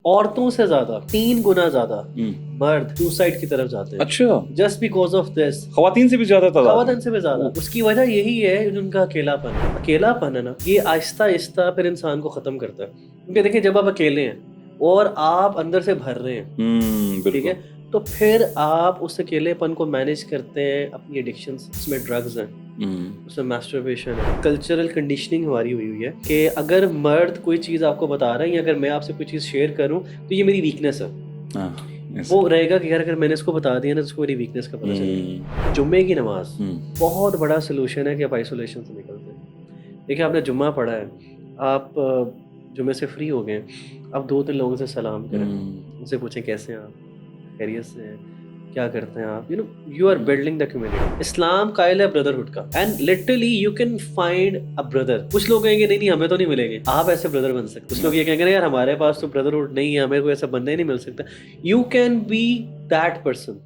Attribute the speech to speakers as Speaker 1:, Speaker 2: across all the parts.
Speaker 1: عورتوں سے زیادہ 3 گنا زیادہ مرد سوسائڈ کی طرف جاتے ہیں.
Speaker 2: اچھا
Speaker 1: جسٹ بیکاز آف دس.
Speaker 2: خواتین سے بھی زیادہ تعداد
Speaker 1: خواتین سے بھی زیادہ. اس کی وجہ یہی ہے ان کا اکیلاپن ہے نا. یہ آہستہ آہستہ پھر انسان کو ختم کرتا ہے. کیونکہ دیکھیں جب آپ اکیلے ہیں اور آپ اندر سے بھر رہے ہیں, ٹھیک ہے, تو پھر آپ اس اکیلے پن کو مینیج کرتے ہیں اپنی ایڈکشنز. اس میں ڈرگز ہیں, اس میں میسٹربیشن ہے. کلچرل کنڈیشننگ ہماری ہوئی ہے کہ اگر مرد کوئی چیز آپ کو بتا رہا ہے یا اگر میں آپ سے کوئی چیز شیئر کروں تو یہ میری ویکنیس ہے. وہ رہے گا کہ یار اگر میں نے اس کو بتا دیا نا تو اس کو میری ویکنیس کا پتہ چلے گا. جمعے کی نماز بہت بڑا سلوشن ہے کہ آپ آئسولیشن سے نکلتے ہیں. دیکھیں آپ نے جمعہ پڑھا ہے, آپ جمعے سے فری ہو گئے, آپ 2-3 لوگوں سے سلام کریں, ان سے پوچھیں کیسے ہیں آپ, خیریت سے ہیں, کیا کرتے ہیں آپ. You are building the community. اسلام قائل ہے بردرہڈ کا, and literally you can find a brother. کچھ لوگ کہیں گے نہیں ہمیں تو نہیں ملیں گے, آپ ایسے بردر بن سکتے. کچھ لوگ یہ کہیں گے یار ہمارے پاس تو بردرہڈ نہیں ہے, ہمیں کوئی ایسا بندہ ہی نہیں مل سکتا. You can be that person.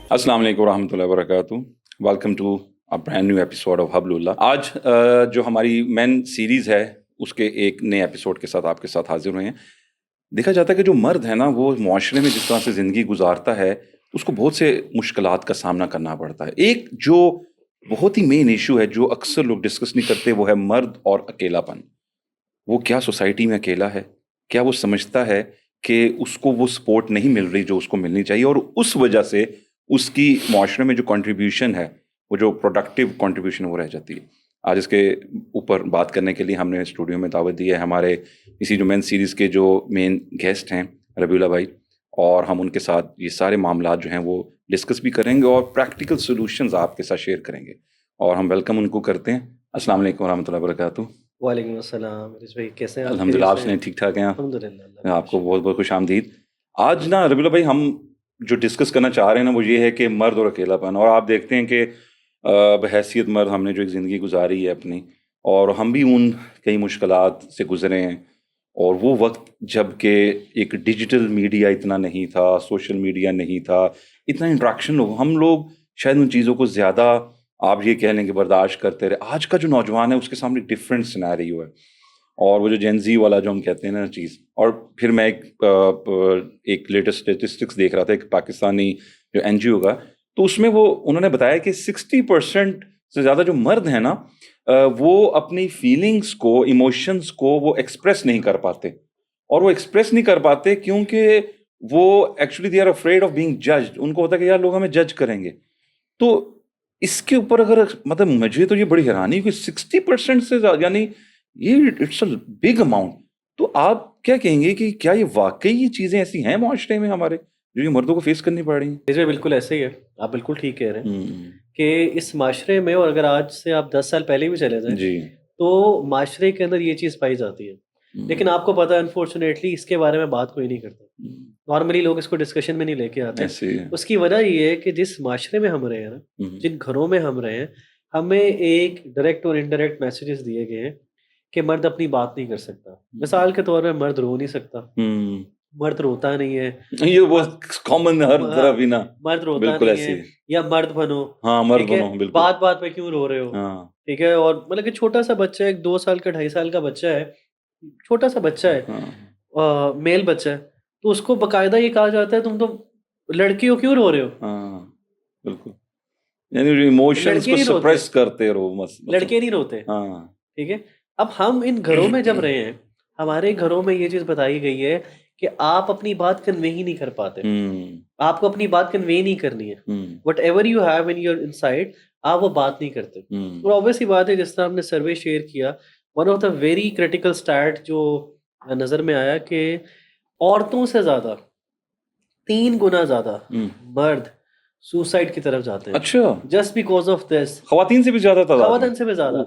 Speaker 2: السلام علیکم ورحمۃ اللہ وبرکاتہ. Welcome to a brand new episode of حبل اللہ. آج جو ہماری مین سیریز ہے اس کے ایک نئے ایپیسوڈ کے ساتھ آپ کے ساتھ حاضر ہوئے ہیں. دیکھا جاتا ہے کہ جو مرد ہے نا وہ معاشرے میں جس طرح سے زندگی گزارتا ہے اس کو بہت سے مشکلات کا سامنا کرنا پڑتا ہے. ایک جو بہت ہی مین ایشو ہے جو اکثر لوگ ڈسکس نہیں کرتے وہ ہے مرد اور اکیلا پن. وہ کیا سوسائٹی میں اکیلا ہے, کیا وہ سمجھتا ہے کہ اس کو وہ سپورٹ نہیں مل رہی جو اس کو ملنی چاہیے, اور اس وجہ سے اس کی معاشرے میں جو کنٹریبیوشن ہے وہ جو پروڈکٹیو کنٹریبیوشن وہ رہ جاتی ہے. آج اس کے اوپر بات کرنے کے لیے ہم نے اسٹوڈیو میں دعوت دی ہے ہمارے اسی جو مین سیریز کے جو مین گیسٹ ہیں ربیع اللہ بھائی, اور ہم ان کے ساتھ یہ سارے معاملات جو ہیں وہ ڈسکس بھی کریں گے اور پریکٹیکل سولوشنز آپ کے ساتھ شیئر کریں گے. اور ہم ویلکم ان کو کرتے ہیں. السلام علیکم ورحمۃ اللہ وبرکاتہ.
Speaker 1: وعلیکم السلام بھائی, کیسے ہیں آپ؟
Speaker 2: الحمد للہ, آپ سے ٹھیک ٹھاک ہیں؟
Speaker 1: الحمدللہ.
Speaker 2: آپ کو بہت بہت خوش آمدید. آج نا ربیع اللہ بھائی ہم جو ڈسکس کرنا چاہ رہے ہیں نا وہ یہ ہے کہ مرد اور اکیلا پن. اور آپ دیکھتے ہیں کہ بحیثیت مرد ہم نے جو ایک زندگی گزاری ہے اپنی, اور ہم بھی ان کئی مشکلات سے گزرے ہیں. اور وہ وقت جب کہ ایک ڈیجیٹل میڈیا اتنا نہیں تھا, سوشل میڈیا نہیں تھا, اتنا انٹریکشن ہم لوگ شاید ان چیزوں کو زیادہ آپ یہ کہہ لیں کہ برداشت کرتے رہے. آج کا جو نوجوان ہے اس کے سامنے ڈفرینٹ سینیریو ہے, اور وہ جو جین زی والا جو ہم کہتے ہیں نا چیز. اور پھر میں ایک لیٹسٹ اسٹیٹسٹکس دیکھ رہا تھا ایک پاکستانی جو این جی او کا, تو اس میں انہوں نے بتایا کہ 60% سے زیادہ جو مرد ہیں نا وہ اپنی فیلنگس کو, ایموشنس کو وہ ایکسپریس نہیں کر پاتے. اور وہ ایکسپریس نہیں کر پاتے کیونکہ وہ actually they are afraid of being judged. ان کو ہوتا ہے کہ یار لوگ ہمیں جج کریں گے. تو اس کے اوپر اگر مطلب مجھے تو یہ بڑی حیرانی کہ 60% سے زیادہ, یعنی یہ اٹس اے بگ اماؤنٹ. تو آپ کیا کہیں گے کہ کیا یہ واقعی یہ چیزیں ایسی ہیں معاشرے میں ہمارے جو یہ مردوں کو فیس کرنی پڑ رہی ہیں؟
Speaker 1: جی بالکل ایسے ہی ہے, آپ بالکل ٹھیک کہہ رہے ہیں کہ اس معاشرے میں, اور اگر آج سے آپ 10 سال پہلے بھی چلے جائیں
Speaker 2: جی
Speaker 1: تو معاشرے کے اندر یہ چیز پائی جاتی ہے. لیکن آپ کو پتہ ہے انفارچونیٹلی اس کے بارے میں بات کوئی نہیں کرتا. نارملی لوگ اس کو ڈسکشن میں نہیں لے کے آتے. اس کی وجہ یہ ہے کہ جس معاشرے میں ہم رہے ہیں نا, جن گھروں میں ہم رہے ہیں, ہمیں ایک ڈائریکٹ اور انڈائریکٹ میسیجز دیے گئے ہیں کہ مرد اپنی بات نہیں کر سکتا. مثال کے طور پہ مرد رو نہیں سکتا, مرد روتا نہیں ہے.
Speaker 2: یہ بہت کامن ہر طرف ہی نا,
Speaker 1: مرد روتا
Speaker 2: بالکل
Speaker 1: نہیں
Speaker 2: ایسے
Speaker 1: ہے, یا مرد بنو.
Speaker 2: ہاں مرد
Speaker 1: ٹھیک ہے,
Speaker 2: بنو, بالکل.
Speaker 1: بات بات پہ کیوں رو رہے ہو,
Speaker 2: ہاں
Speaker 1: ٹھیک ہے. اور مطلب کہ چھوٹا سا بچہ ہے, ایک 2 سال کا 2.5 سال کا بچہ ہے, چھوٹا سا بچہ ہے, میل بچہ ہے, تو اس کو باقاعدہ یہ کہا جاتا ہے تم تو لڑکی ہو کیوں رو رہے ہو.
Speaker 2: ہاں بالکل, یعنی ایموشنز کو سپریس کرتے رہو.
Speaker 1: لڑکے نہیں روتے.
Speaker 2: ہاں
Speaker 1: ٹھیک ہے. اب ہم ان گھروں میں جب رہے ہیں, ہمارے گھروں میں یہ چیز بتائی گئی ہے کہ آپ اپنی بات کنوے ہی نہیں کر پاتے. آپ کو اپنی بات کنوے نہیں کرنی ہے. Whatever you have in your inside, آپ وہ بات نہیں کرتے. اور obvious سی بات ہے, جس طرح ہم نے سروے شیئر کیا, one of the very critical state جو نظر میں آیا کہ عورتوں سے زیادہ 3 گنا زیادہ مرد سوسائڈ کی طرف جاتے ہیں.
Speaker 2: اچھا,
Speaker 1: جسٹ بیکاز آف دس.
Speaker 2: خواتین سے بھی زیادہ تعداد,
Speaker 1: خواتین سے بھی زیادہ.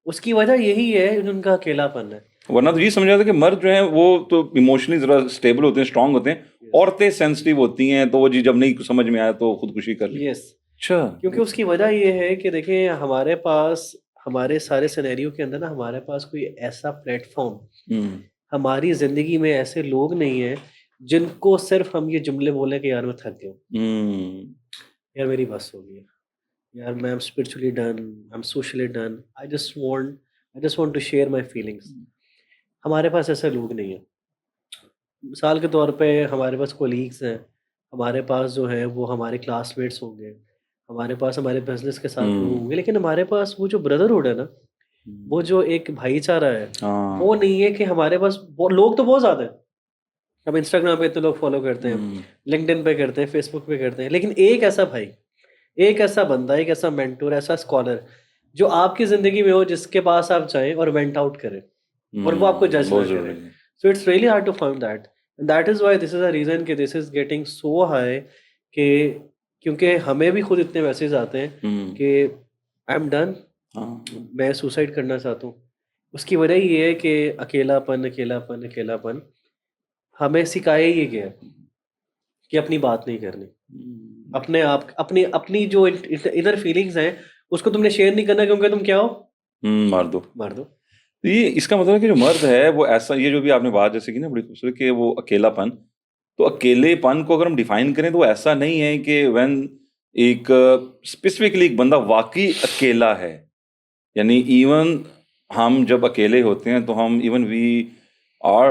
Speaker 1: اس کی وجہ یہی ہے ان کا اکیلاپن ہے.
Speaker 2: ورنہ تو یہ سمجھا تھا کہ مرد جو ہیں وہ تو ایموشنلی ذرا اسٹیبل ہوتے ہیں, اسٹرانگ ہوتے ہیں. عورتیں سینسٹیو ہوتی ہیں, تو وہ جب نہیں سمجھ میں آیا تو خودکشی کر لی.
Speaker 1: یس,
Speaker 2: اچھا,
Speaker 1: کیونکہ اس کی وجہ یہ ہے کہ دیکھیں ہمارے پاس, ہمارے سارے سینیریو کے اندر نا, ہمارے پاس کوئی ایسا پلیٹ فارم, ہماری زندگی میں ایسے لوگ نہیں ہیں جن کو صرف ہم یہ جملے بولیں کہ یار میں تھک گیا, یار میری بس ہو گئی, یار میں spiritually done, I am socially done, I just want I just want to share my feelings. ہمارے پاس ایسے لوگ نہیں ہیں. مثال کے طور پہ ہمارے پاس کولیگز ہیں, ہمارے پاس جو ہے وہ ہمارے کلاس میٹس ہوں گے, ہمارے پاس ہمارے بزنس کے ساتھ لوگ ہوں گے, لیکن ہمارے پاس وہ جو بردرہڈ ہے نا, وہ جو ایک بھائی چارہ ہے, وہ نہیں ہے. کہ ہمارے پاس لوگ تو بہت زیادہ ہیں, اب انسٹاگرام پہ اتنے لوگ فالو کرتے ہیں, لنکڈ پہ کرتے ہیں, فیس بک پہ کرتے ہیں, لیکن ایک ایسا بھائی, ایک ایسا بندہ, ایک ایسا مینٹور, ایسا اسکالر جو آپ کی زندگی میں ہو, جس کے پاس آپ جائیں اور وینٹ آؤٹ کریں اور وہ آپ کو جج نہ کرے. So it's really hard to find that. That is why this is a reason کہ this is getting so high, کہ کیونکہ ہمیں بھی خود اتنے میسیج آتے ہیں کہ آئی ایم ڈن, میں سوسائڈ کرنا چاہتا ہوں. اس کی وجہ یہ ہے کہ اکیلا پن ہمیں سکھایا یہ گیا کہ اپنی بات نہیں کرنی, اپنے آپ اپنی جو ادھر فیلنگز ہیں اس کو تم نے شیئر نہیں کرنا, کیونکہ تم کیا ہو, مار دو.
Speaker 2: یہ اس کا مطلب ہے کہ جو مرد ہے وہ ایسا, یہ جو بھی آپ نے بات جیسے کی نا بڑی خوبصورت, کہ وہ اکیلا پن, تو اکیلے پن کو اگر ہم ڈیفائن کریں تو وہ ایسا نہیں ہے کہ وین ایک اسپیسیفکلی ایک بندہ واقعی اکیلا ہے, یعنی ایون ہم جب اکیلے ہوتے ہیں تو ہم even we are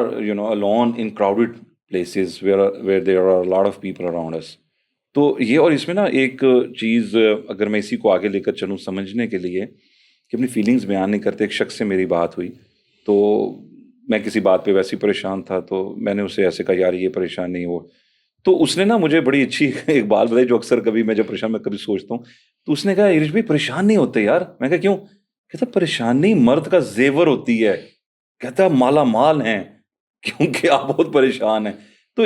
Speaker 2: alone in crowded places where there are a lot of people around us. تو یہ, اور اس میں نا ایک چیز اگر میں اسی کو آگے لے کر چلوں سمجھنے کے لیے کہ اپنی فیلنگز بیان نہیں کرتے. ایک شخص سے میری بات ہوئی تو میں کسی بات پہ ویسے پریشان تھا, تو میں نے اسے ایسے کہا یار یہ پریشان نہیں ہو, تو اس نے نا مجھے بڑی اچھی ایک بات بتائی جو اکثر کبھی میں جب پریشان میں کبھی سوچتا ہوں. تو اس نے کہا عرش بھائی پریشان نہیں ہوتے یار. میں کہا کیوں؟ کہتا پریشانی مرد کا زیور ہوتی ہے, کہتا مالا مال ہیں کیونکہ آپ بہت پریشان ہیں. تو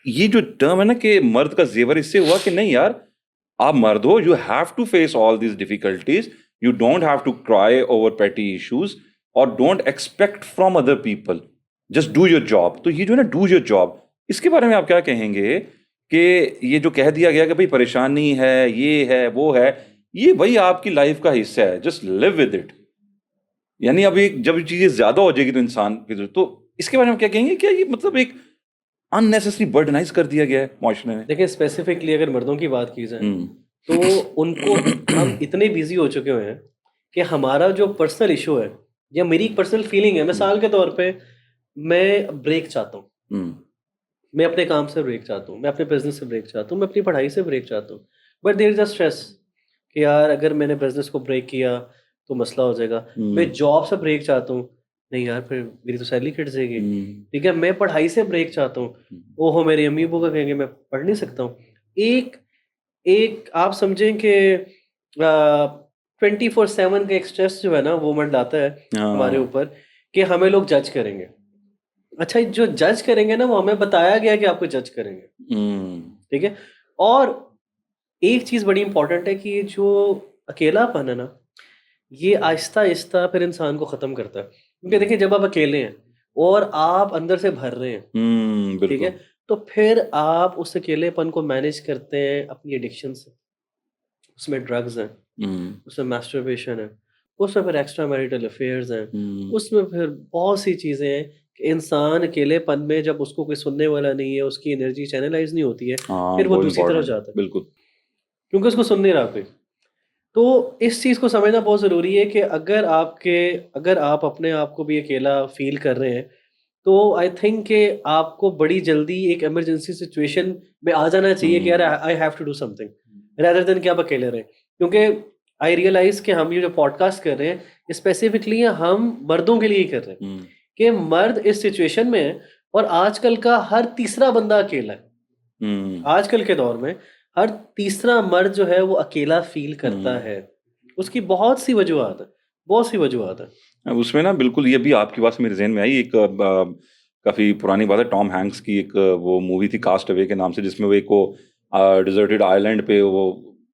Speaker 2: یہ جو ٹرم ہے نا کہ مرد کا زیور, اس سے ہوا کہ نہیں یار آپ مرد ہو, you have to face all these difficulties, you don't have to cry over petty issues, اور don't expect from other people, just do your job. تو یہ جو ہے نا ڈو یور جاب, اس کے بارے میں آپ کیا کہیں گے کہ یہ جو کہہ دیا گیا کہ بھائی پریشانی ہے, یہ ہے, وہ ہے, یہ وہی آپ کی لائف کا حصہ ہے, جسٹ لیو ود اٹ. یعنی ابھی جب چیزیں زیادہ ہو جائے گی تو انسان کی ضرورت, تو اس کے بارے میں کیا کہیں گے, کیا یہ مطلب ایک unnecessary برڈنائز کر دیا گیا ہے معاشرے میں؟
Speaker 1: دیکھیں اسپیسیفکلی اگر مردوں کی بات کی جائے تو ان کو ہم اتنے بیزی ہو چکے ہوئے ہیں کہ ہمارا جو پرسنل ایشو ہے یا میری ایک پرسنل فیلنگ ہے, مثال کے طور پہ میں بریک چاہتا ہوں, میں اپنے کام سے بریک چاہتا ہوں, میں اپنے بزنس سے بریک چاہتا ہوں, میں اپنی پڑھائی سے بریک چاہتا ہوں, but there is a stress کہ یار اگر میں نے بزنس کو بریک کیا تو مسئلہ ہو جائے گا. میں جاب سے بریک چاہتا ہوں, نہیں یار پھر میری تو سیلری کٹ جائے گی. ٹھیک ہے, میں پڑھائی سے بریک چاہتا ہوں, اوہو میری امی ابو کا کہیں گے میں پڑھ نہیں سکتا ہوں. ایک آپ سمجھیں کہ 24/7 کا ایک اسٹریس جو ہے نا وہ منڈ آتا ہے ہمارے اوپر کہ ہمیں لوگ جج کریں گے. اچھا جو جج کریں گے نا وہ ہمیں بتایا گیا کہ آپ کو جج کریں گے, ٹھیک ہے. اور ایک چیز بڑی امپورٹنٹ ہے کہ یہ جو اکیلا پن ہے نا یہ آہستہ آہستہ پھر انسان کو ختم کرتا ہے. کیونکہ دیکھیں جب آپ اکیلے ہیں اور آپ اندر سے بھر رہے ہیں, ٹھیک ہے, تو پھر آپ اس اکیلے پن کو مینیج کرتے ہیں اپنی ایڈکشن سے. اس میں ڈرگز ہیں, اس میں میسٹربیشن ہے, اس میں پھر ایکسٹرا میریٹل افیئرز ہیں, اس میں پھر بہت سی چیزیں ہیں کہ انسان اکیلے پن میں جب اس کو کوئی سننے والا نہیں ہے, اس کی انرجی چینلائز نہیں ہوتی ہے, پھر وہ دوسری طرف جاتا ہے.
Speaker 2: بالکل,
Speaker 1: کیونکہ اس کو سن نہیں رہا کوئی. تو اس چیز کو سمجھنا بہت ضروری ہے کہ اگر آپ اپنے آپ کو بھی اکیلا فیل کر رہے ہیں تو آئی تھنک کہ آپ کو بڑی جلدی ایک ایمرجنسی سچویشن میں آ جانا چاہیے کہ یار I have to do something rather than کہ آپ اکیلے رہیں. کیونکہ آئی ریئلائز کہ ہم یہ جو پوڈ کاسٹ کر رہے ہیں اسپیسیفکلی ہم مردوں کے لیے ہی کر رہے ہیں کہ مرد اس سچویشن میں ہے اور آج کل کا ہر تیسرا بندہ اکیلا ہے. آج کل کے دور میں ہر تیسرا مرد جو ہے وہ اکیلا فیل کرتا ہے. اس کی بہت سی وجوہات ہیں.
Speaker 2: اس میں نا بالکل یہ بھی آپ کی بات میرے ذہن میں آئی, ایک کافی پرانی بات ہے, ٹام ہینکس کی ایک وہ مووی تھی کاسٹ اوے کے نام سے, جس میں وہ ایک ڈیزرٹڈ آئی لینڈ پہ وہ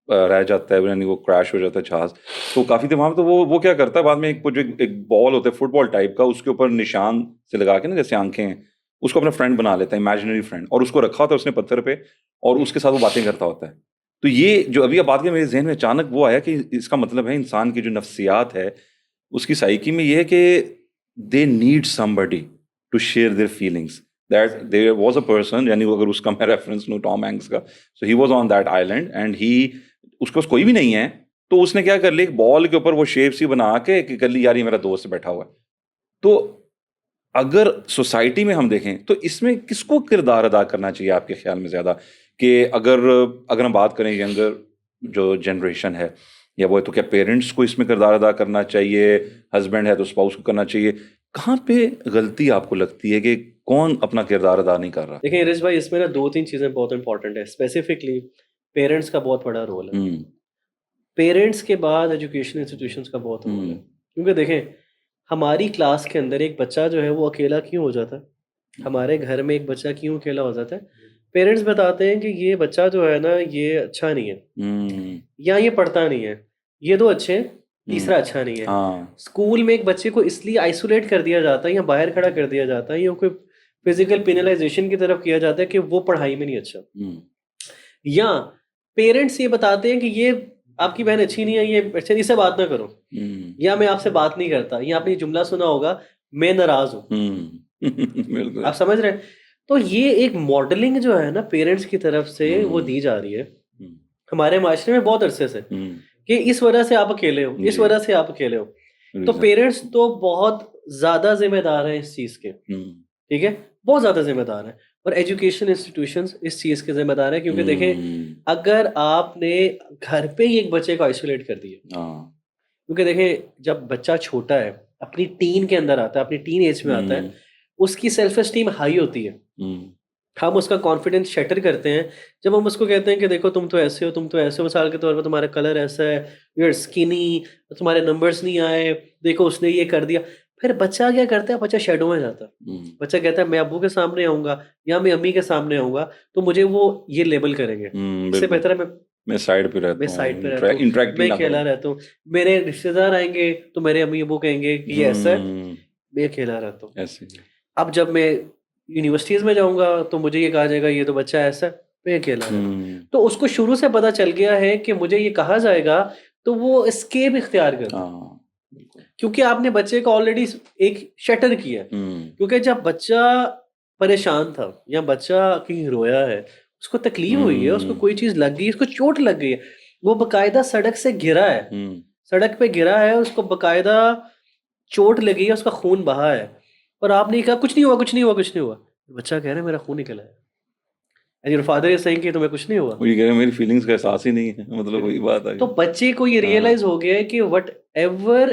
Speaker 2: رہ جاتا ہے, یعنی وہ کریش ہو جاتا ہے جہاز. تو کافی دیر وہاں پہ تو وہ کیا کرتا ہے بعد میں ایک بال ہوتا ہے فٹ بال ٹائپ کا, اس کے اوپر نشان سے لگا کے نا جیسے آنکھیں ہیں, اس کو اپنا فرینڈ بنا لیتا ہے, امیجنری فرینڈ, اور اس کو رکھا ہوتا ہے اس نے پتھر پہ, اور اس کے ساتھ وہ باتیں کرتا ہوتا ہے. تو یہ جو ابھی آپ بات کی میرے ذہن میں اچانک وہ آیا کہ اس کا مطلب ہے انسان کی جو نفسیات ہے اس کی سائیکی میں یہ ہے کہ they need somebody to share their feelings. That there was a person, یعنی اگر اس کا میں ریفرنس لوں ٹام ہینکس کا, so he was on that island and اس کے پاس کوئی بھی نہیں ہے, تو اس نے کیا کر لی, ایک بال کے اوپر وہ شیپ سی بنا کے کہ کر لی یار یہ میرا دوست بیٹھا ہوا ہے. تو اگر سوسائٹی میں ہم دیکھیں تو اس میں کس کو کردار ادا کرنا چاہیے آپ کے خیال میں زیادہ, کہ اگر ہم بات کریں ینگر جو جنریشن ہے یا وہ ہے, تو کیا پیرنٹس کو اس میں کردار ادا کرنا چاہیے, ہسبینڈ ہے تو اسپاؤس کو کرنا چاہیے, کہاں پہ غلطی آپ کو لگتی ہے کہ کون اپنا کردار ادا نہیں کر رہا؟
Speaker 1: دیکھیں عرض بھائی, اس میں نا 2-3 چیزیں بہت امپورٹنٹ ہے. اسپیسیفکلی پیرنٹس کا بہت بڑا رول ہے. پیرنٹس کے بعد ایجوکیشن انسٹیٹیوشنس کا بہت رول ہے. کیونکہ دیکھیں ہماری کلاس کے اندر ایک بچہ جو ہے وہ اکیلا کیوں ہو جاتا ہے, ہمارے گھر میں ایک بچہ کیوں اکیلا ہو جاتا ہے؟ پیرنٹس بتاتے ہیں کہ یہ بچہ جو ہے نا یہ اچھا نہیں ہے, یا یہ پڑھتا نہیں ہے, یہ دو اچھے تیسرا اچھا نہیں ہے. اسکول میں ایک بچے کو اس لیے آئسولیٹ کر دیا جاتا ہے یا باہر کھڑا کر دیا جاتا ہے یا کوئی فزیکل پینلائزیشن کی طرف کیا جاتا ہے کہ وہ پڑھائی میں نہیں اچھا. یا پیرنٹس یہ بتاتے ہیں کہ یہ آپ کی بہن اچھی نہیں ہے, یہ اچھا, اس سے بات نہ کرو, یا میں آپ سے بات نہیں کرتا, یا آپ نے جملہ سنا ہوگا میں ناراض ہوں. آپ سمجھ رہے ہیں؟ تو یہ ایک ماڈلنگ جو ہے نا پیرنٹس کی طرف سے وہ دی جا رہی ہے ہمارے معاشرے میں بہت عرصے سے, کہ اس وجہ سے آپ اکیلے ہو, اس وجہ سے آپ اکیلے ہو. تو پیرنٹس تو بہت زیادہ ذمہ دار ہیں اس چیز کے, ٹھیک ہے, بہت زیادہ ذمہ دار ہیں. اور ایجوکیشن انسٹیٹیوشنز اس چیز کے ذمہ دار ہیں, کیونکہ دیکھیں اگر آپ نے گھر پہ ہی ایک بچے کو آئسولیٹ کر دیا, کیونکہ دیکھیں جب بچہ چھوٹا ہے اپنی ٹین کے اندر آتا ہے, اپنی ٹین ایج میں آتا ہے, اس کی سیلف اسٹیم ہائی ہوتی ہے, ہم اس کا کانفیڈنس شیٹر کرتے ہیں جب ہم اس کو کہتے ہیں کہ دیکھو تم تو ایسے ہو, تم تو ایسے ہو, مثال کے طور پر تمہارا کلر ایسا ہے, یو آر اسکینی, تمہارے نمبرز نہیں آئے, دیکھو اس نے یہ کر دیا. پھر بچہ کیا کرتا ہے, بچہ شیڈو میں جاتا ہے. بچہ کہتا ہے میں ابو کے سامنے آؤں گا یا میں امی کے سامنے آؤں گا تو مجھے وہ یہ لیبل کریں گے, اس سے بہتر ہے میں
Speaker 2: سائڈ پہ رہتا ہوں,
Speaker 1: میں اکیلا رہتا ہوں. میرے رشتے دار آئیں گے تو میرے امی ابو کہیں گے کہ یہ ایسا ہے, میں اکیلا رہتا ہوں. اب جب میں یونیورسٹیز میں جاؤں گا تو مجھے یہ کہا جائے گا یہ تو بچہ ایسا ہے, میں اکیلا رہتا ہوں. تو اس کو شروع سے پتا چل گیا ہے کہ مجھے یہ کہا جائے گا تو وہ اسکیپ اختیار کرتا, کیونکہ آپ نے بچے کو آلریڈی ایک شٹر کیا ہے. کیونکہ جب بچہ پریشان تھا یا بچہ کہیں رویا ہے, اس کو تکلیف ہوئی ہے, اس کو کوئی چیز لگ گئی, اس کو چوٹ لگ گئی ہے, وہ باقاعدہ سڑک سے گرا ہے, سڑک پہ گرا ہے, اس کو باقاعدہ چوٹ لگی ہے, اس کا خون بہا ہے, اور آپ نے کہا کچھ نہیں ہوا, کچھ نہیں ہوا, کچھ نہیں ہوا. بچہ کہہ رہا ہے میرا خون نکلا ہے, and your father is saying کہ تمہیں کچھ نہیں ہوا,
Speaker 2: وہ یہ کہہ رہے ہیں میری فیلنگز کا احساس ہی نہیں ہے, مطلب وہی بات ہے.
Speaker 1: تو بچے کو یہ ریئلائز ہو گیا ہے کہ what ever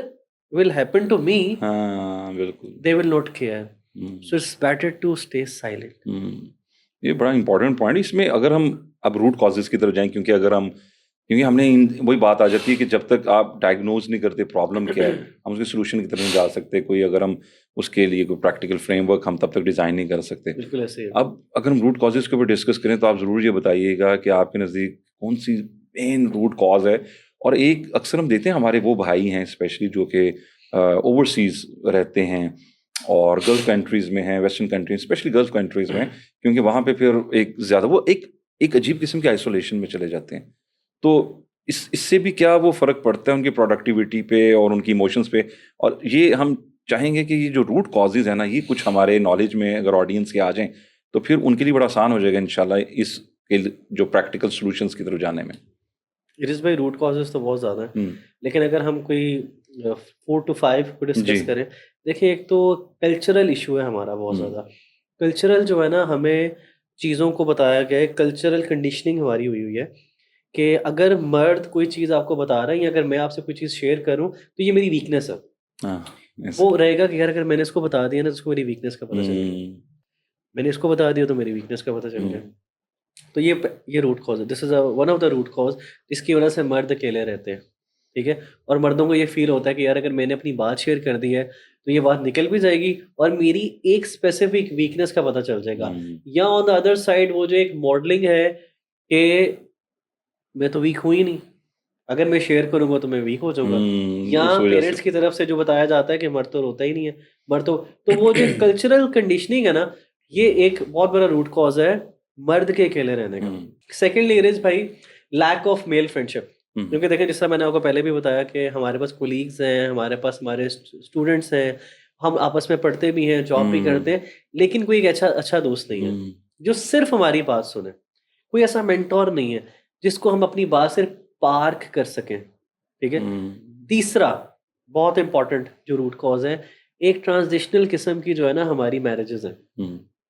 Speaker 1: will happen to me,
Speaker 2: بالکل
Speaker 1: they will not care, so it's better to stay silent.
Speaker 2: یہ بڑا امپورٹنٹ پوائنٹ. اس میں اگر ہم اب روٹ کازز کی طرف جائیں, کیونکہ ہم نے وہی بات آ جاتی ہے کہ جب تک آپ ڈائگنوز نہیں کرتے پرابلم کیا ہے, ہم اس کے سولوشن کی طرف نہیں جا سکتے. کوئی اگر ہم اس کے لیے کوئی پریکٹیکل فریم ورک ہم تب تک ڈیزائن نہیں کر سکتے.
Speaker 1: بالکل ایسے.
Speaker 2: اب اگر ہم روٹ کازز کے اوپر ڈسکس کریں تو آپ ضرور یہ بتائیے گا کہ آپ کے نزدیک کون سی مین روٹ کاز ہے. اور ایک اکثر ہم دیکھتے ہیں ہمارے وہ بھائی ہیں اسپیشلی جو کہ اوورسیز رہتے ہیں اور گلف کنٹریز میں ہیں, western countries specially Gulf countries میں, کیونکہ وہاں پہ پھر ایک زیادہ وہ ایک عجیب قسم کے آئسولیشن میں چلے جاتے ہیں. تو اس سے بھی کیا وہ فرق پڑتا ہے ان کی پروڈکٹیوٹی پہ اور ان کی ایموشنس پہ؟ اور یہ ہم چاہیں گے کہ یہ جو روٹ کازز ہیں نا, یہ کچھ ہمارے نالج میں اگر آڈینس کے آ جائیں تو پھر ان کے لیے بڑا آسان ہو جائے گا انشاءاللہ اس کے جو پریکٹیکل سولوشنس کی طرف جانے میں.
Speaker 1: عرض بھائی روٹ کازز تو بہت زیادہ ہیں, لیکن اگر ہم کوئی 4 to 5 کو ڈسکس کریں, دیکھیں ایک تو کلچرل ایشو ہے ہمارا بہت زیادہ. کلچرل جو ہے نا, ہمیں چیزوں کو بتایا گیا ہے, کلچرل کنڈیشننگ ہماری ہوئی ہے کہ اگر مرد کوئی چیز آپ کو بتا رہا ہے یا اگر میں آپ سے کوئی چیز شیئر کروں تو یہ میری ویکنیس ہے. وہ رہے گا کہ یار اگر میں نے اس کو بتا دیا نا تو اس کو میری ویکنیس کا پتہ چل گیا, میں نے اس کو بتا دیا تو میری ویکنیس کا پتہ چل گیا. تو یہ روٹ کاز ہے, this is one of the root cause جس کی وجہ سے مرد اکیلے رہتے ہیں. ٹھیک ہے, اور مردوں کو یہ فیل ہوتا ہے کہ یار اگر میں نے اپنی بات شیئر کر دی ہے تو یہ بات نکل بھی جائے گی اور میری ایک اسپیسیفک ویکنیس کا پتہ چل جائے گا. یا آن دا ادر سائڈ وہ جو ایک ماڈلنگ ہے کہ میں تو ویک ہوں ہی نہیں, اگر میں شیئر کروں گا تو میں ویک ہو جاؤں گا. یا پیرنٹس کی طرف سے جو بتایا جاتا ہے کہ مرد تو روتا ہی نہیں ہے, مرد تو وہ جو کلچرل کنڈیشننگ ہے نا, یہ ایک بہت بڑا روٹ کاز ہے مرد کے اکیلے رہنے کا. سیکنڈلی ارز بھائی لیک آف میل فرینڈشپ, کیونکہ دیکھیں جس طرح میں نے آپ کو پہلے بھی بتایا کہ ہمارے پاس کولیگز ہیں, ہمارے پاس ہمارے اسٹوڈنٹس ہیں, ہم آپس میں پڑھتے بھی ہیں, جاب بھی کرتے ہیں, لیکن کوئی ایک اچھا دوست نہیں ہے جو صرف ہماری بات سنے. کوئی ایسا مینٹور نہیں ہے جس کو ہم اپنی بات صرف پارک کر سکیں, ٹھیک ہے. تیسرا بہت امپورٹنٹ جو روٹ کاز ہے, ایک ٹرانزیشنل قسم کی جو ہے نا ہماری میرجز ہیں.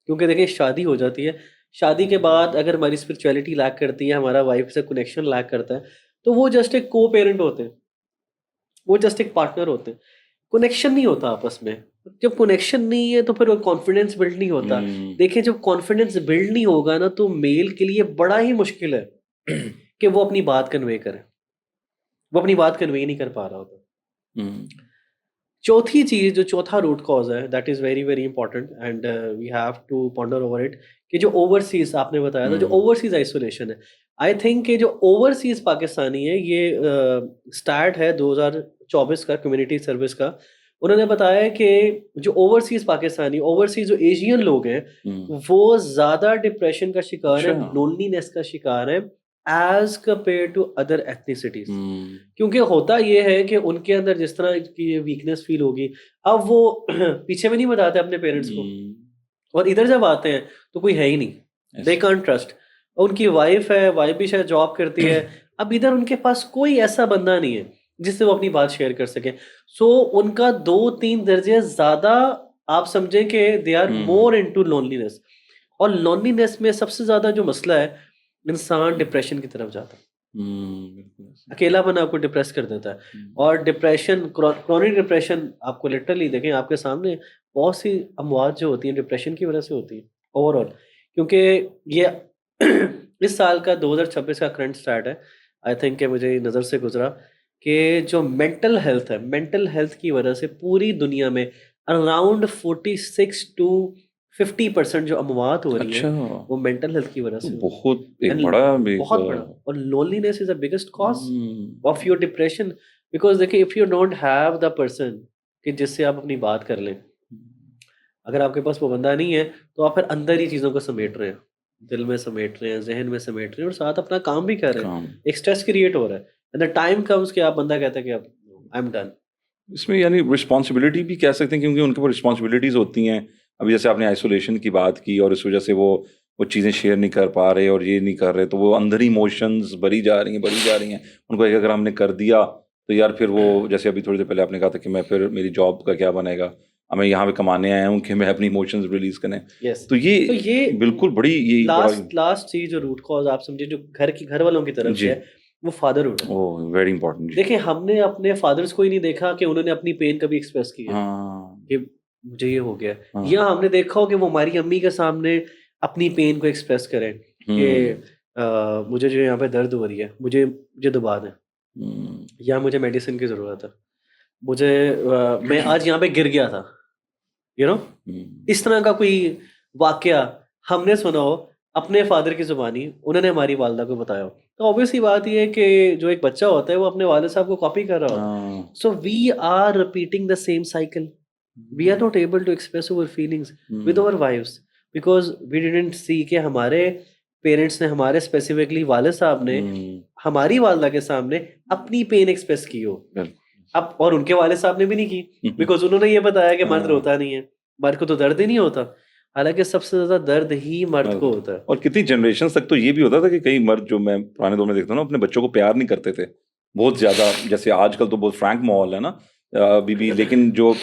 Speaker 1: کیونکہ دیکھیں شادی ہو جاتی ہے, شادی کے بعد اگر ہماری اسپرچویلٹی لیک کرتی ہے, ہمارا وائف سے کنیکشن لیک کرتا ہے, تو وہ جسٹ ایک کو پیرنٹ ہوتے ہیں, وہ جسٹ ایک پارٹنر ہوتے ہیں, کنیکشن نہیں ہوتا آپس میں. جب کنیکشن نہیں ہے تو پھر وہ کانفیڈنس بلڈ نہیں ہوتا. دیکھیں جب کانفیڈنس بلڈ نہیں ہوگا نا تو میل کے لیے بڑا ہی مشکل ہے کہ وہ اپنی بات کنوے کرے, وہ اپنی بات کنوے نہیں کر پا رہا ہوتا. چوتھی چیز, جو چوتھا روٹ کاز ہے, that is very very important and we have to ponder over it, کہ جو اوورسیز آپ نے بتایا تھا, جو اوورسیز آئسولیشن ہے, آئی تھنک کہ جو اوورسیز پاکستانی ہے, یہ اسٹارٹ ہے 2024 کا کمیونٹی سروس کا. انہوں نے بتایا کہ جو اوورسیز پاکستانی, اوورسیز جو ایشین لوگ ہیں, وہ زیادہ ڈپریشن کا شکار ہیں, لونلینس کا شکار ہیں as compare to other ethnicities. کیونکہ ہوتا یہ ہے کہ ان کے اندر جس طرح کی ویکنیس فیل ہوگی, اب وہ پیچھے میں نہیں بتاتے اپنے پیرنٹس کو, اور ادھر جب آتے ہیں تو کوئی ہے ہی نہیں, دے کانٹ ٹرسٹ. ان کی وائف ہے, وائف بھی شاید جاب کرتی ہے, اب ادھر ان کے پاس کوئی ایسا بندہ نہیں ہے جس سے وہ اپنی بات شیئر کر سکے. سو ان کا 2-3 درجے زیادہ آپ سمجھیں کہ they are more into loneliness. اور لونلینس میں سب سے زیادہ جو مسئلہ ہے, انسان ڈپریشن کی طرف جاتا ہے. اکیلا پن آپ کو ڈپریس کر دیتا ہے. اور ڈپریشن, کرونک ڈپریشن, آپ کو لٹرلی دیکھیں آپ کے سامنے بہت سی اموات جو ہوتی ہیں ڈپریشن کی وجہ سے ہوتی ہیں اوور آل. کیونکہ یہ اس سال کا 2026 کا کرنٹ سٹارٹ ہے, آئی تھنک کہ مجھے نظر سے گزرا کہ جو مینٹل ہیلتھ ہے, مینٹل ہیلتھ کی وجہ سے پوری دنیا میں اراؤنڈ 46 to 50% جو اموات ہو رہی ہیں وہ مینٹل ہیلتھ کی وجہ سے.
Speaker 2: بہت بڑا.
Speaker 1: اور loneliness is the biggest cause of your depression. because دیکھیں if you don't have the person کہ جس سے آپ اپنی بات کر لیں, اگر آپ کے پاس وہ بندہ نہیں ہے تو آپ پھر اندر ہی چیزوں کو سمیٹ رہے ہیں, دل میں سمیٹ رہے ہیں, ذہن میں سمیٹ رہے ہیں, اور ساتھ اپنا کام بھی کر رہے ہیں. ایک اسٹریس کریٹ ہو رہا ہے, and the time comes کہ آپ بندہ کہتا ہے کہ اب I'm done.
Speaker 2: اس میں یعنی رسپانسبلٹی بھی کہہ سکتے ہیں, کیونکہ ان کے اوپر رسپانسبلٹیز ہوتی ہیں. ابھی جیسے آپ نے آئسولیشن کی بات کی, اور اس وجہ سے وہ چیزیں شیئر نہیں کر پا رہے اور یہ نہیں کر رہے, تو وہ اندر ہی ایموشنز بڑھی جا رہی ہیں. ان کو اگر ہم نے کر دیا تو یار پھر وہ, جیسے ابھی تھوڑی دیر پہلے آپ نے کہا تھا کہ میں پھر میری جاب کا کیا بنے گا, ہمیں یہاں پہ کمانے آئے ہوں کہ میں اپنی ایموشنز ریلیز کریں. تو یہ بالکل بڑی
Speaker 1: لاسٹ چیز جو روٹ کاز آپ سمجھے جو گھر والوں کی طرف سے ہے, وہ فادر ہوڈ ہے.
Speaker 2: Very important.
Speaker 1: دیکھیں ہم نے اپنے فادرز کو ہی نہیں دیکھا کہ انہوں نے اپنی پین کبھی ایکسپریس کی ہے کہ مجھے یہ ہو گیا, یا ہم نے دیکھا ہو کہ وہ ہماری امی کے سامنے اپنی پین کو ایکسپریس کریں کہ مجھے جو یہاں پہ درد ہو رہی ہے, مجھے دبا دیں, یا مجھے میڈیسن کی ضرورت ہے, میں آج یہاں پہ گر گیا تھا, اس طرح کا کوئی واقعہ ہم نے سنا ہو اپنے فادر کی زبانی, انہوں نے ہماری والدہ کو بتایا ہو. تو obvious بات یہ ہے کہ جو ایک بچہ ہوتا ہے وہ اپنے والد صاحب کو کاپی کر رہا ہوتا ہے. So we are repeating the same cycle. We are not able to express our feelings with our wives because we didn't see کہ ہمارے پیرنٹس نے, ہمارے اسپیسیفکلی والد صاحب نے ہماری والدہ کے سامنے اپنی پین ایکسپریس کی ہو. اب اور ان کے والد صاحب نے بھی نہیں کی, بیکاز انہوں نے یہ بتایا کہ مرد روتا نہیں ہے, مرد کو تو درد ہی نہیں ہوتا, حالانکہ سب سے زیادہ درد ہی مرد کو ہوتا ہے.
Speaker 2: اور کتنی جنریشنز تک تو یہ بھی ہوتا تھا کہ کئی مرد, جو میں پرانے دور میں دیکھتا ہوں نا, اپنے بچوں کو پیار نہیں کرتے تھے بہت زیادہ. جیسے آج کل تو بہت فرینک ماحول ہے نا بھی, لیکن جو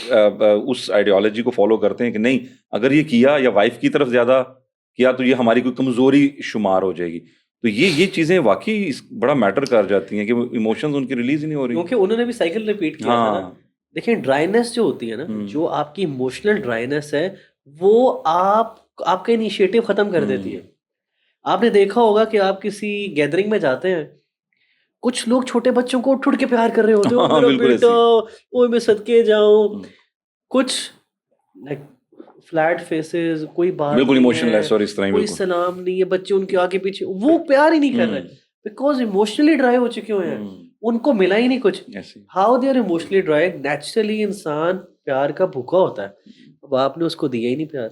Speaker 2: اس آئیڈیالوجی کو فالو کرتے ہیں کہ نہیں, اگر یہ کیا یا وائف کی طرف زیادہ کیا تو یہ ہماری کوئی کمزوری شمار ہو جائے گی. تو یہ چیزیں واقعی بڑا میٹر کر جاتی ہیں کہ ایموشنز ان کی ریلیز ہی نہیں ہو رہی,
Speaker 1: کیونکہ انہوں نے بھی سائیکل ریپیٹ کیا تھا نا. دیکھیں ڈرائینس جو ہوتی ہے نا, جو آپ کی ایموشنل ڈرائینس ہے, وہ آپ کا انیشیٹو ختم کر دیتی ہے. آپ نے دیکھا ہوگا کہ آپ کسی گیدرنگ میں جاتے ہیں, کچھ لوگ چھوٹے بچوں کو اٹھ کے پیار کر رہے ہوتے ہیں, میرا بیٹا, اوہ میں صدقے جاؤں. کچھ لائک فلیٹ فیسز, کوئی بات
Speaker 2: بالکل ایموشن لیس, اور اس طرح
Speaker 1: کوئی سلام نہیں ہے, بچے ان کے آگے پیچھے, وہ پیار ہی نہیں کر رہے بیکاز ایموشنلی ڈرائی ہو چکے ہوئے ہیں, ان کو ملا ہی نہیں کچھ. How they are emotionally dry. Naturally انسان پیار کا بھوکا ہوتا ہے, اب آپ نے اس کو دیا ہی نہیں پیار.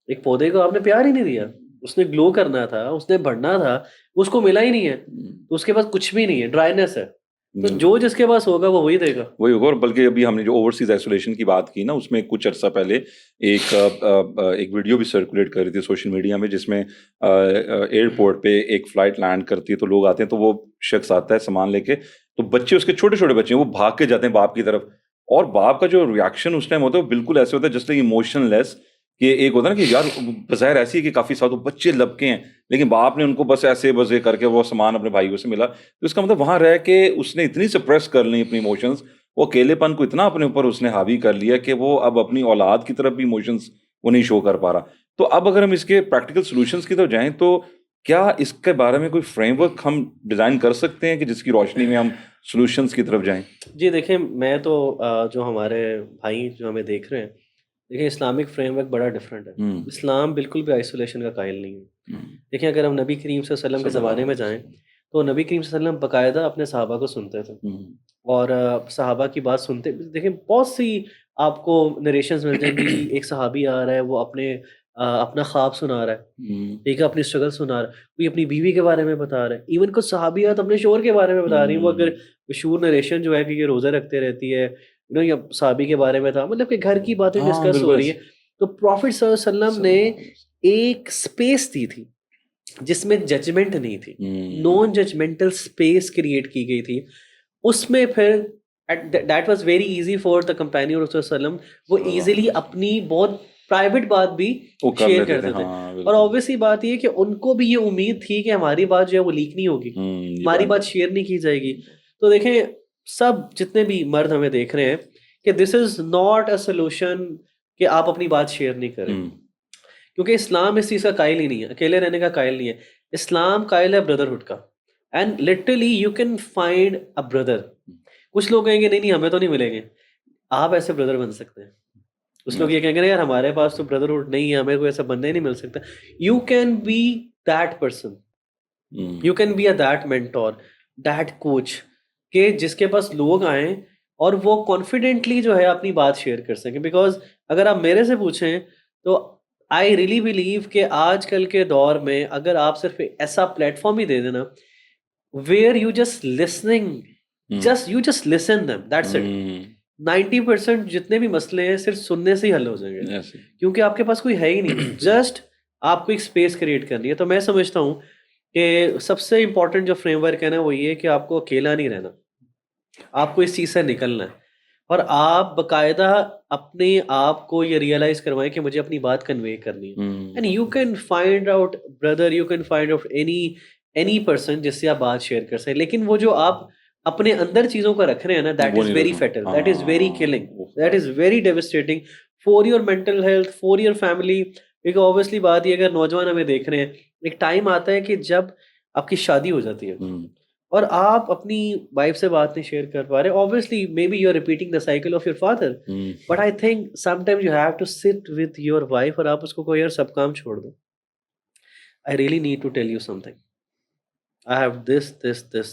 Speaker 1: ایک پودے کو آپ نے پیار ہی نہیں دیا, اس نے گلو کرنا تھا, اس نے بڑھنا تھا, اس کو ملا ہی نہیں ہے, تو اس کے پاس کچھ بھی نہیں ہے, ڈرائینس ہے. تو جو جس کے پاس ہوگا وہ وہی دے گا.
Speaker 2: وہی ہوگا. اور بلکہ ابھی ہم نے جو اوورسیز آئسولیشن کی بات کی نا, اس میں کچھ عرصہ پہلے ایک ویڈیو بھی سرکولیٹ کر رہی تھی سوشل میڈیا میں, جس میں ایئرپورٹ پہ ایک فلائٹ لینڈ کرتی ہے تو لوگ آتے ہیں, تو وہ شخص آتا ہے سامان لے کے, تو بچے اس کے چھوٹے چھوٹے بچے ہیں وہ بھاگ کے جاتے ہیں باپ کی طرف, اور باپ کا جو ریاکشن اس ٹائم ہوتا ہے وہ بالکل ایسے ہوتا ہے جسٹ لائک ایموشن لیس, کہ ایک ہوتا ہے نا کہ یار بظاہر ایسی ہے کہ کافی ساتھ بچے لبکے ہیں, لیکن باپ نے ان کو بس ایسے بزے کر کے وہ سامان اپنے بھائیوں سے ملا, تو اس کا مطلب وہاں رہ کے اس نے اتنی سپریس کر لی اپنی ایموشنز, وہ اکیلے پن کو اتنا اپنے اوپر اس نے حاوی کر لیا کہ وہ اب اپنی اولاد کی طرف بھی ایموشنز وہ نہیں شو کر پا رہا. تو اب اگر ہم اس کے پریکٹیکل سولوشنز کی طرف جائیں تو کیا اس کے بارے میں کوئی فریم ورک ہم ڈیزائن کر سکتے ہیں کہ جس کی روشنی میں ہم سولوشنز کی طرف جائیں؟
Speaker 1: جی دیکھیں, میں تو جو ہمارے بھائی جو ہمیں دیکھ رہے ہیں, دیکھیں اسلامک فریم ورک بڑا ڈفرینٹ ہے. اسلام بالکل بھی آئسولیشن کا قائل نہیں ہے. دیکھیں اگر ہم نبی کریم صلی اللہ علیہ وسلم کے زمانے میں جائیں تو نبی کریم صلی اللہ علیہ وسلم باقاعدہ اپنے صحابہ کو سنتے تھے, اور صحابہ کی بات سنتے. دیکھیں بہت سی آپ کو نریشنز مل جائیں گی, ایک صحابی آ رہا ہے وہ اپنا خواب سنا رہا ہے, ٹھیک ہے, اپنی اسٹرگل سنا رہا ہے, کوئی اپنی بیوی کے بارے میں بتا رہا ہے, ایون کچھ صحابیات اپنے شوہر کے بارے میں بتا رہی ہیں. وہ اگر مشہور نریشن جو ہے کہ یہ روزہ رکھتے رہتی ہے, یا صحابی کے بارے میں تھا, مطلب کہ گھر کی باتیں ڈسکس ہو رہی ہیں. تو پروفٹ صلی اللہ علیہ وسلم نے ایک اسپیس دی تھی جس میں ججمنٹ نہیں تھی, نان ججمنٹل اسپیس کریٹ کی گئی تھی. اس میں پھر that was very easy for the companion of صلی اللہ علیہ وسلم, وہ ایزیلی اپنی بہت پرائیویٹ بات بھی شیئر کرتے تھے. اور obviously بات یہ کہ ان کو بھی یہ امید تھی کہ ہماری بات جو ہے وہ لیک نہیں ہوگی, ہماری بات شیئر نہیں کی جائے گی. تو دیکھیں سب جتنے بھی مرد ہمیں دیکھ رہے ہیں کہ this is not a solution کہ آپ اپنی بات شیئر نہیں کریں, کیونکہ اسلام اس چیز کا قائل ہی نہیں ہے, اکیلے رہنے کا قائل نہیں ہے. اسلام قائل ہے بردرہڈ کا, and literally you can find a brother. کچھ لوگ کہیں گے نہیں ہمیں تو نہیں ملیں گے, آپ ایسے بردر بن سکتے ہیں. کچھ لوگ یہ کہیں گے یار ہمارے پاس تو بردرہڈ نہیں ہے, ہمیں کوئی ایسا بندہ ہی نہیں مل سکتا. You can be that person, you can be a that mentor, that coach, کہ جس کے پاس لوگ آئیں اور وہ کانفیڈنٹلی جو ہے اپنی بات شیئر کر سکیں. بیکاز اگر آپ میرے سے پوچھیں تو آئی ریلی بلیو کہ آج کل کے دور میں اگر آپ صرف ایسا پلیٹ فارم ہی دے دینا where you just listening, you just listen them, that's it. 90% جتنے بھی مسئلے ہیں صرف سننے سے ہی حل ہو جائیں گے, کیونکہ آپ کے پاس کوئی ہے ہی نہیں. جسٹ آپ کو ایک اسپیس کریٹ کرنی ہے. تو میں سمجھتا ہوں کہ سب سے امپورٹنٹ جو فریم ورک ہے نا وہ یہ ہے کہ آپ کو اکیلا نہیں رہنا, آپ کو اس چیز سے نکلنا ہے, اور آپ باقاعدہ اپنے آپ کو یہ ریئلائز کروائیں کہ مجھے اپنی بات کنوے کرنی ہے. And you can find out brother, you can find out any person جس سے آپ بات شیئر کر سکیں. لیکن وہ جو آپ اپنے اندر چیزوں کو رکھ رہے ہیں نا, that is very fatal, that is very killing, that is very devastating for your mental health, for your family. کیونکہ اوبیسلی بات یہ اگر نوجوان ہمیں دیکھ رہے ہیں, ایک ٹائم آتا ہے کہ جب آپ کی شادی ہو جاتی ہے اور آپ اپنی وائف سے بات نہیں شیئر کر پا رہے. obviously maybe you're repeating the cycle of your father, but I think sometimes you have to sit with your wife اور آپ اس کو کوئی اور سب کام چھوڑ دو. I really need to tell you something. I have this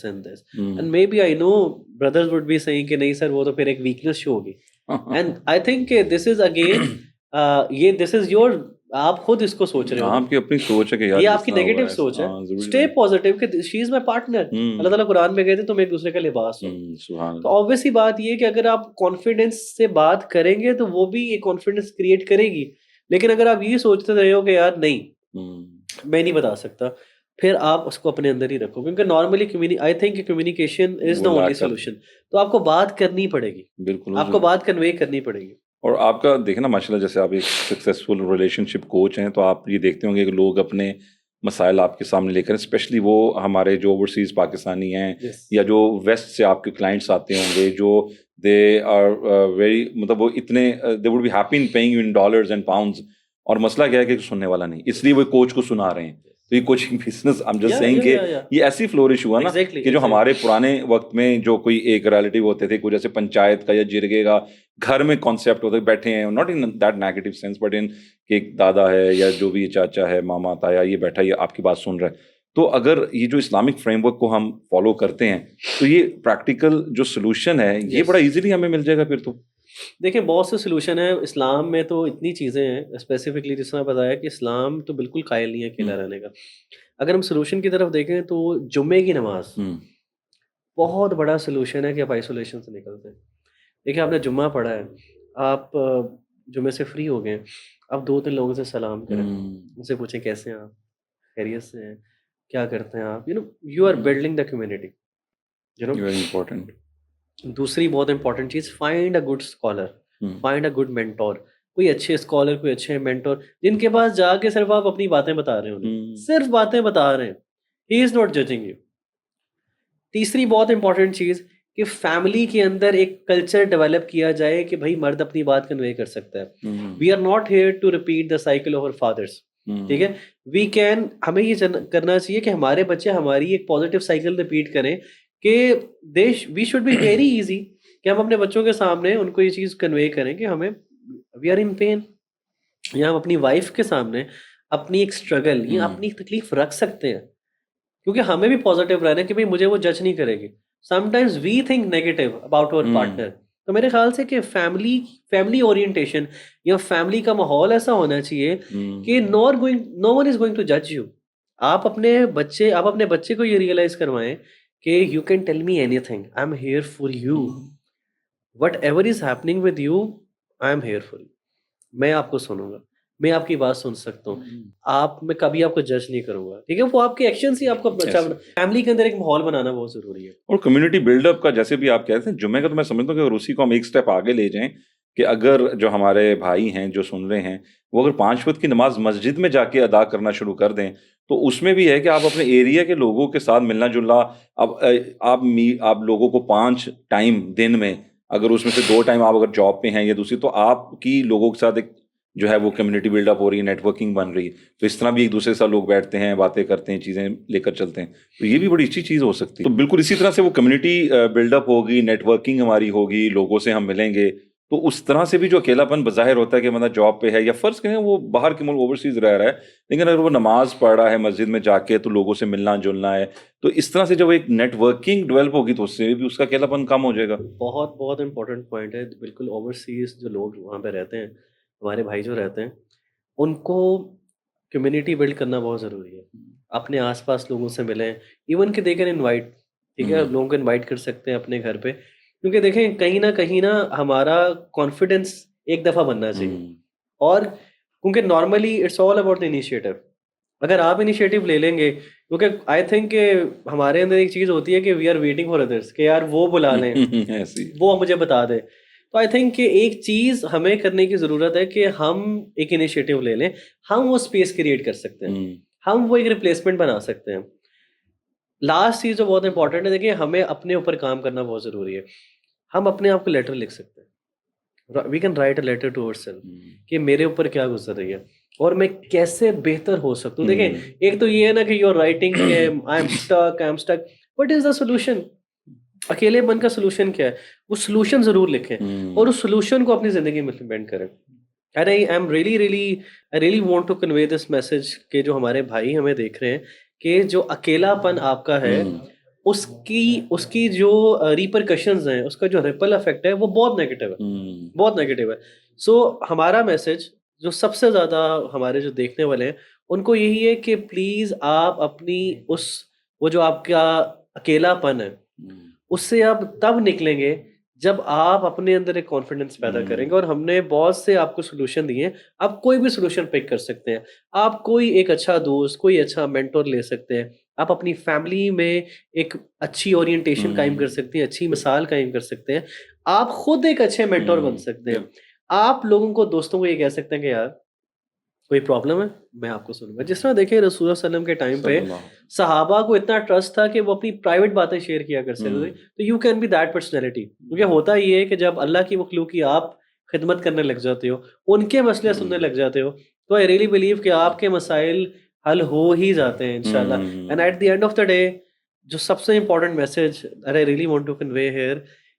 Speaker 1: and this. And maybe I know brothers would be saying کہ نہیں سر وہ تو پھر ایک weakness شو ہوگی. And I think کہ this is again یہ this is your, آپ خود اس کو سوچ رہے ہو,
Speaker 2: آپ کی اپنی سوچ ہے کہ
Speaker 1: یہ آپ کی نیگیٹو سوچ ہے. اسٹے پازیٹیو کہ شی از مائی پارٹنر. اللہ تعالیٰ قرآن میں کہتے تم ایک دوسرے کا لباس ہو. تو obviously بات یہ کہ اگر آپ کانفیڈینس سے بات کریں گے تو وہ بھی ایک کانفیڈینس کریٹ کرے گی. لیکن اگر آپ یہ سوچتے رہے ہو کہ یار نہیں میں نہیں بتا سکتا, پھر آپ اس کو اپنے اندر ہی رکھو. کیونکہ normally I think communication is the only solution. تو آپ کو بات کرنی پڑے گی, بالکل آپ کو بات کنوے کرنی پڑے گی.
Speaker 2: اور آپ کا دیکھنا ماشاء اللہ جیسے آپ ایک سکسیزفل ریلیشن شپ کوچ ہیں تو آپ یہ دیکھتے ہوں گے کہ لوگ اپنے مسائل آپ کے سامنے لے کر, اسپیشلی وہ ہمارے جو اوورسیز پاکستانی ہیں یا جو ویسٹ سے آپ کے کلائنٹس آتے ہوں گے, جو دے آر ویری مطلب وہ اتنے they would be happy in paying in dollars and pounds, اور مسئلہ کیا ہے کہ سننے والا نہیں, اس لیے وہ کوچ کو سنا رہے ہیں. تو یہ coaching business I'm just saying کہ یہ ایسی فلورش ہوا نا کہ جو ہمارے پرانے وقت میں جو کوئی ایک ریلیٹیو ہوتے تھے, کوئی جیسے پنچایت کا یا جرگے کا گھر میں کانسیپٹ ہوتا ہے, بیٹھے ہیں not in that negative sense but in کہ ایک دادا ہے یا جو بھی چاچا ہے, ماما تایا, یہ بیٹھا یہ آپ کی بات سن رہا ہے. تو اگر یہ جو اسلامک فریم ورک کو ہم فالو کرتے ہیں تو یہ پریکٹیکل جو سولوشن ہے یہ بڑا ایزیلی ہمیں مل جائے گا. پھر تو
Speaker 1: دیکھیں بہت سے سولوشن ہیں اسلام میں, تو اتنی چیزیں ہیں اسپیسیفکلی جس طرح بتایا کہ اسلام تو بالکل قائل نہیں ہے اکیلا رہنے کا. اگر ہم سولوشن کی طرف دیکھیں تو جمعے کی نماز, بہت بڑا سلوشن ہے کہ آپ آئسولیشن سے نکلتے ہیں. دیکھیں آپ نے جمعہ پڑھا ہے, آپ جمعے سے فری ہو گئے, آپ 2-3 لوگوں سے سلام کریں, ان سے پوچھیں کیسے ہیں آپ, خیریت سے ہیں, کیا کرتے ہیں آپ, you are building the community.
Speaker 2: Very important.
Speaker 1: دوسری بہت امپورٹنٹ چیز, find a good scholar, find a good mentor. کوئی اچھے اسکالر, کوئی اچھے مینٹور جن کے پاس جا کے صرف آپ اپنی باتیں بتا رہے ہیں, انہیں صرف باتیں بتا رہے ہیں, ہی از ناٹ ججنگ یو. تیسری بہت امپورٹنٹ چیز کہ فیملی کے اندر ایک کلچر ڈیولپ کیا جائے کہ بھائی مرد اپنی بات کنوے کر سکتا ہے. We are not here to repeat the cycle of our fathers. ٹھیک ہے, وی کین, ہمیں یہ کرنا چاہیے کہ ہمارے بچے ہماری ایک پازیٹیو سائیکل ریپیٹ کریں کہ we should be very easy کہ ہم اپنے بچوں کے سامنے ان کو یہ چیز کنوے کریں کہ ہمیں وی آر ان پین, یا ہم اپنی وائف کے سامنے اپنی ایک اسٹرگل یا اپنی تکلیف رکھ سکتے ہیں, کیونکہ ہمیں بھی پازیٹیو رہنا ہے کہ بھائی مجھے وہ جج نہیں کرے گی. Sometimes we think negative about our partner. تو میرے خیال سے کہ فیملی اورینٹیشن یا فیملی کا ماحول ایسا ہونا چاہیے کہ نو ون از گوئنگ ٹو جج یو. آپ اپنے بچے کو یہ ریئلائز کروائیں کہ you can tell me any thing, I am here for you, what ever is happening with you, I am here for you. میں آپ کو سنوں گا, میں آپ کی بات سن سکتا ہوں, میں کبھی آپ کو جج نہیں کروں گا. ٹھیک ہے, وہ آپ کے ایکشن سے آپ کو اچھا. فیملی کے اندر ایک ماحول بنانا بہت ضروری ہے.
Speaker 2: اور کمیونٹی بلڈ اپ کا جیسے بھی آپ کہتے ہیں جمعے کا, تو میں سمجھتا ہوں کہ اگر اسی کو ہم ایک سٹیپ آگے لے جائیں کہ اگر جو ہمارے بھائی ہیں جو سن رہے ہیں وہ اگر 5 وقت کی نماز مسجد میں جا کے ادا کرنا شروع کر دیں, تو اس میں بھی ہے کہ آپ اپنے ایریا کے لوگوں کے ساتھ ملنا جلنا. اب آپ لوگوں کو 5 ٹائم دن میں, اگر اس میں سے 2 ٹائم آپ اگر جاب پہ ہیں یا دوسری, تو آپ کی لوگوں کے ساتھ ایک جو ہے وہ کمیونٹی بلڈ اپ ہو رہی ہے, نیٹ ورکنگ بن رہی ہے. تو اس طرح بھی ایک دوسرے کے ساتھ لوگ بیٹھتے ہیں, باتیں کرتے ہیں, چیزیں لے کر چلتے ہیں, تو یہ بھی بڑی اچھی چیز ہو سکتی ہے. تو بالکل اسی طرح سے وہ کمیونٹی بلڈ اپ ہوگی, نیٹ ورکنگ ہماری ہوگی, لوگوں سے ہم ملیں گے, تو اس طرح سے بھی جو اکیلا پن بظاہر ہوتا ہے کہ بندہ جاب پہ ہے یا فرض کریں وہ باہر کے ملک اوورسیز رہ رہا ہے, لیکن اگر وہ نماز پڑھ رہا ہے مسجد میں جا کے تو لوگوں سے ملنا جلنا ہے, تو اس طرح سے جب ایک نیٹ ورکنگ ڈیولپ ہوگی تو اس سے بھی اس کا اکیلا پن کم ہو جائے گا.
Speaker 1: بہت بہت امپورٹنٹ پوائنٹ ہے. بالکل اوورسیز جو لوگ وہاں پہ رہتے ہیں, ہمارے بھائی جو رہتے ہیں, ان کو کمیونٹی بلڈ کرنا بہت ضروری ہے. اپنے آس پاس لوگوں سے ملیں, ایون کہ دے کین انوائٹ. ٹھیک ہے, لوگوں کو انوائٹ کر سکتے ہیں اپنے گھر پہ, کیونکہ دیکھیں کہیں نہ ہمارا کانفیڈنس ایک دفعہ بننا چاہیے. اور کیونکہ normally it's all about the initiative. اگر آپ انیشیٹو لے لیں گے, کیونکہ آئی تھنک کہ ہمارے اندر ایک چیز ہوتی ہے کہ we are waiting for others, کہ یار وہ بلا لیں, وہ مجھے بتا دیں. تو آئی تھنک کہ ایک چیز ہمیں کرنے کی ضرورت ہے کہ ہم ایک انیشیٹو لے لیں, ہم وہ اسپیس کریٹ کر سکتے ہیں, ہم وہ ایک ریپلیسمنٹ بنا سکتے ہیں. لاسٹ چیز جو بہت امپورٹنٹ ہے, دیکھیں ہمیں اپنے اوپر کام کرنا بہت ضروری ہے. ہم اپنے آپ کو لیٹر لکھ سکتے ہیں, we can write a letter to our self کہ میرے اوپر کیا گزر رہی ہے اور میں کیسے بہتر ہو سکتا ہوں. دیکھیں ایک تو یہ ہے نا کہ یو آر رائٹنگ کہ I am stuck, what is the solution. اکیلے پن کا سولوشن کیا ہے, وہ سولوشن ضرور لکھیں اور اس سولوشن کو اپنی زندگی میں امپلیمنٹ کریں. I am really want to convey this message کہ جو ہمارے بھائی ہمیں دیکھ رہے ہیں, کہ جو اکیلا پن آپ کا ہے اس کی جو ریپرکشنز ہیں, اس کا جو ریپل افیکٹ ہے وہ بہت نیگیٹو ہے, بہت نیگیٹو ہے. سو ہمارا میسج جو سب سے زیادہ ہمارے جو دیکھنے والے ہیں ان کو یہی ہے کہ پلیز آپ اپنی وہ جو آپ کا اکیلا پن ہے اس سے آپ تب نکلیں گے جب آپ اپنے اندر ایک کانفیڈنس پیدا کریں گے. اور ہم نے بہت سے آپ کو سولوشن دیے ہیں, آپ کوئی بھی سولوشن پک کر سکتے ہیں. آپ کوئی ایک اچھا دوست, کوئی اچھا مینٹور لے سکتے ہیں. آپ اپنی فیملی میں ایک اچھی اورینٹیشن قائم کر سکتے ہیں, اچھی مثال قائم کر سکتے ہیں. آپ خود ایک اچھے مینٹور بن سکتے ہیں. آپ لوگوں کو, دوستوں کو یہ کہہ سکتے ہیں کہ یار کوئی پرابلم ہے میں آپ کو سنوں گا. جس طرح دیکھیں رسول اللہ علیہ وسلم کے ٹائم پہ صحابہ کو اتنا ٹرسٹ تھا کہ وہ اپنی پرائیویٹ باتیں شیئر کیا کر سکتے تھے. تو you can be that personality. کیونکہ ہوتا یہ ہے کہ جب اللہ کی مخلوق کی آپ خدمت کرنے لگ جاتے ہو, ان کے مسئلے سننے لگ جاتے ہو, تو آئی ریئلی بلیو کہ آپ کے مسائل حل ہو ہی جاتے ہیں انشاءاللہ. And at the end of the day جو سب سے important message I really want to convey here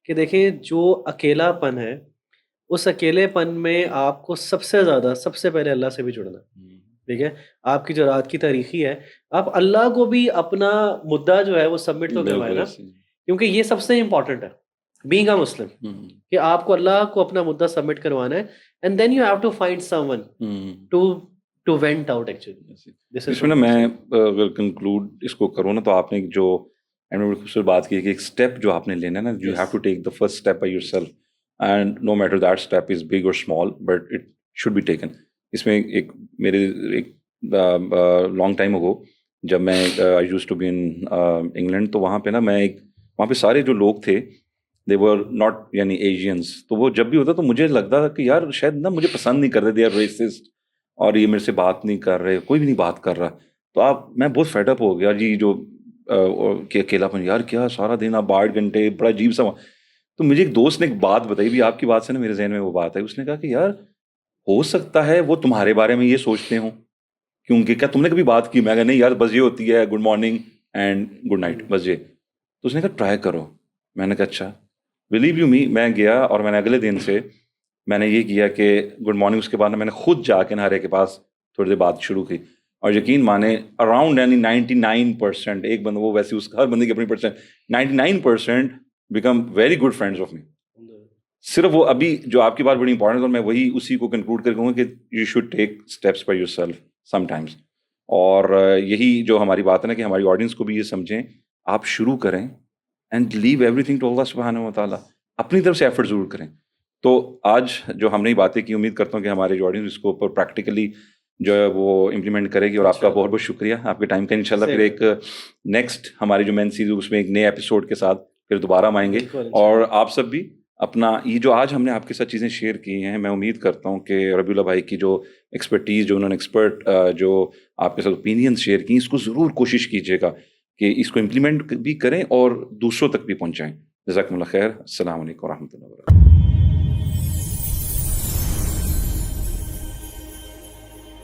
Speaker 1: کہ دیکھیں جو اکیلا پن ہے, اس اکیلے پن میں آپ کو سب سے پہلے اللہ سے بھی جڑنا. ٹھیک ہے, آپ کی جو رات کی تاریخی ہے, آپ اللہ کو بھی اپنا مدعا جو ہے وہ سبمٹ تو کروائے نا, کیونکہ یہ سب سے امپورٹنٹ ہے بینگ اے مسلم, کہ آپ کو اللہ کو اپنا مدعا سبمٹ کروانا ہے. And then you have to find someone to vent out. Actually
Speaker 2: اس میں نا میں اگر کنکلوڈ اس کو کروں نا, تو آپ نے جو اینڈ میں خوبصورت بات کی کہ ایک اسٹیپ جو آپ نے لینا ہے نا, you have to take the first step by yourself, and no matter that step is big or small, but it should be taken. اس میں ایک میرے ایک لانگ ٹائم اگو جب میں I used to be in England, تو وہاں پہ نا میں وہاں پہ سارے جو لوگ تھے دے ور ناٹ یعنی ایشینس, تو وہ جب بھی ہوتا تو مجھے لگتا تھا کہ یار شاید نا مجھے پسند نہیں کر رہے, دے آر ریسسٹ, اور یہ میرے سے بات نہیں کر رہے, کوئی بھی نہیں بات کر رہا. تو میں بہت فیڈ اپ ہو گیا جی, جو کہ اکیلا پن, یار کیا سارا دن آپ 8 گھنٹے, بڑا عجیب سا. تو مجھے ایک دوست نے ایک بات بتائی, بھی آپ کی بات سے نا میرے ذہن میں وہ بات ہے, اس نے کہا کہ یار ہو سکتا ہے وہ تمہارے بارے میں یہ سوچتے ہوں, کیونکہ کیا تم نے کبھی بات کی؟ میں کہا نہیں یار, بس یہ ہوتی ہے good morning and good night, بس یہ. تو اس نے کہا ٹرائی کرو. میں نے کہا اچھا. بلیو یو می, میں گیا اور میں نے اگلے دن سے میں نے یہ کیا کہ گڈ مارننگ, اس کے بعد میں نے خود جا کے نہارے کے پاس تھوڑی دیر بات شروع کی, اور یقین مانے اراؤنڈ یعنی 99%, ایک بندہ وہ ویسے اس ہر بندے کی اپنی 99% become very good friends of me. صرف وہ ابھی جو آپ کی بات بڑی امپورٹنٹ ہے, اور میں وہی اسی کو کنکلوڈ کر کہوں گا کہ you should take steps by your self some times. اور یہی جو ہماری بات ہے نا کہ ہماری آڈینس کو بھی یہ سمجھیں, آپ شروع کریں and leave everything to اللہ سبحانہ و تعالیٰ, اپنی طرف سے ایفرٹ ضرور کریں. تو آج جو ہم نے باتیں کی, امید کرتا ہوں کہ ہمارے جو آڈینس اس کو اوپر پریکٹیکلی جو ہے وہ امپلیمنٹ کرے گی. اور آپ کا بہت بہت شکریہ آپ کے ٹائم کا. انشاءاللہ پھر ایک نیکسٹ ہماری جو مین سیریز اس میں ایک نئے ایپیسوڈ کے ساتھ پھر دوبارہ ہم آئیں گے. اور آپ سب بھی اپنا یہ جو آج ہم نے آپ کے ساتھ چیزیں شیئر کی ہیں, میں امید کرتا ہوں کہ ربیع اللہ بھائی کی جو ایکسپرٹیز, جو انہوں نے ایکسپرٹ جو آپ کے ساتھ اوپینینس شیئر کی, اس کو ضرور کوشش کیجیے گا کہ اس کو امپلیمنٹ بھی کریں اور دوسروں تک بھی پہنچائیں. جزاکم اللہ خیر. السلام علیکم و رحمۃ اللہ وبرکاتہ.